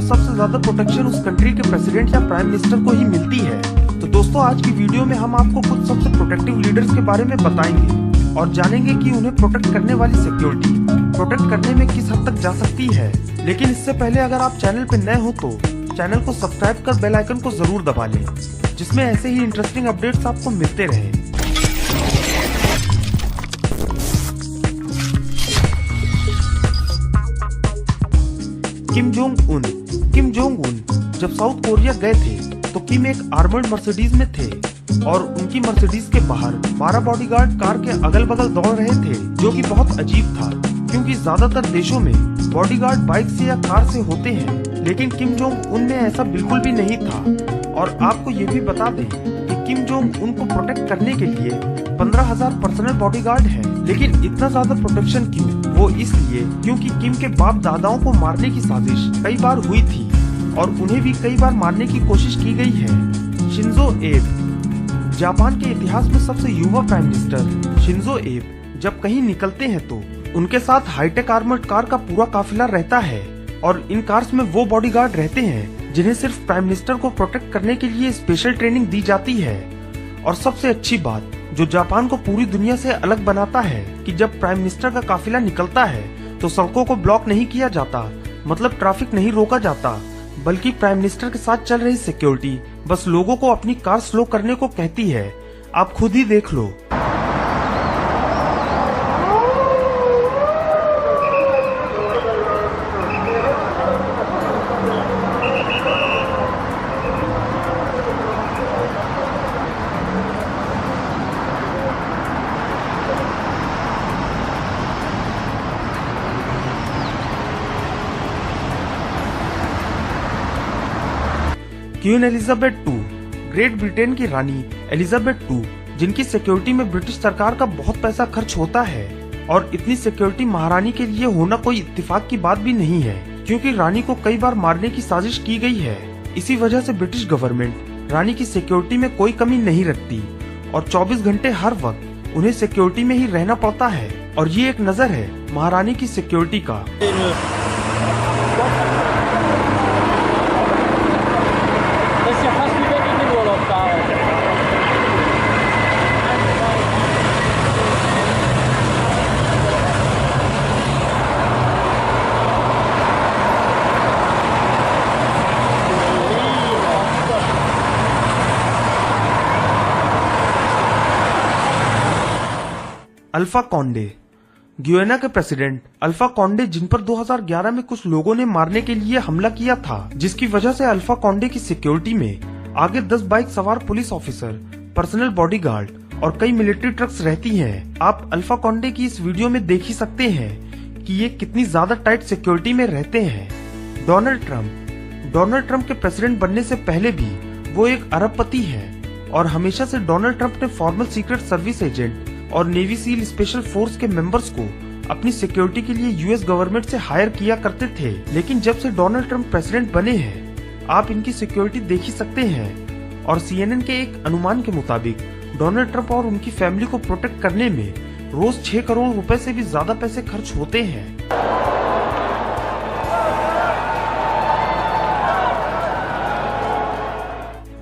सबसे ज्यादा प्रोटेक्शन उस कंट्री के प्रेसिडेंट या प्राइम मिनिस्टर को ही मिलती है। तो दोस्तों आज की वीडियो में हम आपको कुछ सबसे प्रोटेक्टिव लीडर्स के बारे में बताएंगे और जानेंगे कि उन्हें प्रोटेक्ट करने वाली सिक्योरिटी प्रोटेक्ट करने में किस हद तक जा सकती है। लेकिन इससे पहले अगर आप चैनल पे नए हो तो चैनल को सब्सक्राइब कर बेल आइकन को जरूर दबा लें, जिसमें ऐसे ही इंटरेस्टिंग अपडेट्स आपको मिलते रहे। किम जोंग उन जब साउथ कोरिया गए थे तो किम एक आर्मर्ड मर्सिडीज में थे और उनकी मर्सिडीज के बाहर 12 बॉडीगार्ड कार के अगल बगल दौड़ रहे थे, जो कि बहुत अजीब था क्योंकि ज्यादातर देशों में बॉडीगार्ड बाइक से या कार से होते हैं, लेकिन किम जोंग उन में ऐसा बिल्कुल भी नहीं था। और आपको ये भी बता दें कि किम जोंग उन को प्रोटेक्ट करने के लिए 15,000 पर्सनल बॉडीगार्ड हैं। लेकिन इतना ज्यादा प्रोटेक्शन क्यों? वो इसलिए क्योंकि किम के बाप दादाओं को मारने की साजिश कई बार हुई थी और उन्हें भी कई बार मारने की कोशिश की गई है। शिंजो एब, जापान के इतिहास में सबसे युवा प्राइम मिनिस्टर शिंजो एब जब कहीं निकलते हैं तो उनके साथ हाईटेक आर्मर्ड कार का पूरा काफिला रहता है और इन कार्स में वो बॉडीगार्ड रहते हैं जिन्हें सिर्फ प्राइम मिनिस्टर को प्रोटेक्ट करने के लिए स्पेशल ट्रेनिंग दी जाती है। और सबसे अच्छी बात जो जापान को पूरी दुनिया से अलग बनाता है कि जब प्राइम मिनिस्टर का काफिला निकलता है तो सड़कों को ब्लॉक नहीं किया जाता, मतलब ट्रैफिक नहीं रोका जाता, बल्कि प्राइम मिनिस्टर के साथ चल रही सिक्योरिटी बस लोगों को अपनी कार स्लो करने को कहती है। आप खुद ही देख लो। Queen Elizabeth II, Great Britain की रानी एलिजाबेथ II, जिनकी सिक्योरिटी में ब्रिटिश सरकार का बहुत पैसा खर्च होता है और इतनी सिक्योरिटी महारानी के लिए होना कोई इत्तेफाक की बात भी नहीं है क्योंकि रानी को कई बार मारने की साजिश की गई है। इसी वजह से ब्रिटिश गवर्नमेंट रानी की सिक्योरिटी में कोई कमी नहीं रखती और 24 घंटे हर वक्त उन्हें सिक्योरिटी में ही रहना पड़ता है। और ये एक नजर है महारानी की सिक्योरिटी का। अल्फा कॉन्डे, ग्याना के प्रेसिडेंट अल्फा कॉन्डे, जिन पर 2011 में कुछ लोगों ने मारने के लिए हमला किया था, जिसकी वजह से अल्फा कॉन्डे की सिक्योरिटी में आगे 10 बाइक सवार पुलिस ऑफिसर, पर्सनल बॉडीगार्ड और कई मिलिट्री ट्रक्स रहती हैं। आप अल्फा कॉन्डे की इस वीडियो में देख ही सकते हैं कि ये कितनी ज्यादा टाइट सिक्योरिटी में रहते हैं। डोनाल्ड ट्रंप के प्रेसिडेंट बनने से पहले भी वो एक अरबपति है और हमेशा से डोनाल्ड ट्रंप ने फॉर्मल सीक्रेट सर्विस एजेंट और नेवी सील स्पेशल फोर्स के मेंबर्स को अपनी सिक्योरिटी के लिए यूएस गवर्नमेंट से हायर किया करते थे। लेकिन जब से डोनाल्ड ट्रंप प्रेसिडेंट बने हैं आप इनकी सिक्योरिटी देख ही सकते हैं। और CNN के एक अनुमान के मुताबिक डोनाल्ड ट्रंप और उनकी फैमिली को प्रोटेक्ट करने में रोज 6 करोड़ रुपए से भी ज्यादा पैसे खर्च होते हैं।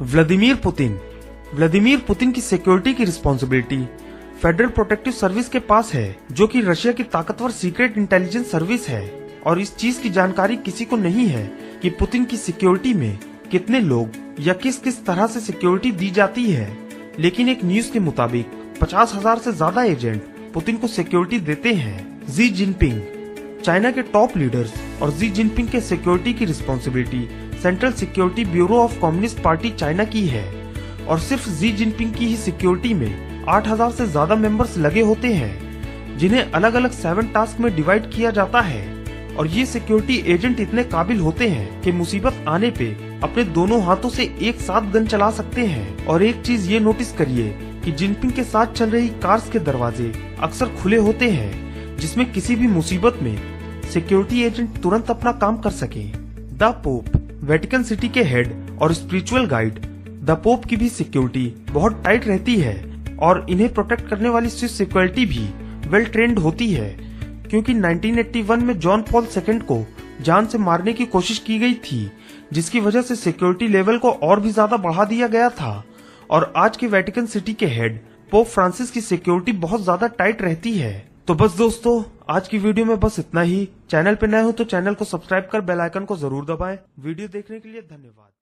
व्लादिमीर पुतिन की सिक्योरिटी की रिस्पॉन्सिबिलिटी फेडरल प्रोटेक्टिव सर्विस के पास है, जो कि रशिया की ताकतवर सीक्रेट इंटेलिजेंस सर्विस है। और इस चीज की जानकारी किसी को नहीं है कि पुतिन की सिक्योरिटी में कितने लोग या किस किस तरह से सिक्योरिटी दी जाती है। लेकिन एक न्यूज के मुताबिक 50,000 से ज्यादा एजेंट पुतिन को सिक्योरिटी देते हैं। जी जिनपिंग, चाइना के टॉप लीडर्स और जी जिनपिंग के सिक्योरिटी की responsibility central security bureau of communist party China की है और सिर्फ जी जिनपिंग की ही सिक्योरिटी में 8,000 से ज्यादा मेंबर्स लगे होते हैं, जिन्हें अलग अलग 7 टास्क में डिवाइड किया जाता है। और ये सिक्योरिटी एजेंट इतने काबिल होते हैं कि मुसीबत आने पे अपने दोनों हाथों से एक साथ गन चला सकते हैं। और एक चीज ये नोटिस करिए कि जिनपिंग के साथ चल रही कार्स के दरवाजे अक्सर खुले होते हैं, जिसमें किसी भी मुसीबत में सिक्योरिटी एजेंट तुरंत अपना काम कर सके। द पोप, वेटिकन सिटी के हेड और स्पिरिचुअल गाइड द पोप की भी सिक्योरिटी बहुत टाइट रहती है और इन्हें प्रोटेक्ट करने वाली स्विस सिक्योरिटी भी वेल ट्रेंड होती है, क्योंकि 1981 में जॉन पॉल II को जान से मारने की कोशिश की गई थी, जिसकी वजह से सिक्योरिटी लेवल को और भी ज्यादा बढ़ा दिया गया था। और आज के वेटिकन सिटी के हेड पोप फ्रांसिस की सिक्योरिटी बहुत ज्यादा टाइट रहती है। तो बस दोस्तों, आज की वीडियो में बस इतना ही। चैनल पे नए हो तो चैनल को सब्सक्राइब कर बेल आइकन को जरूर दबाएं। वीडियो देखने के लिए धन्यवाद।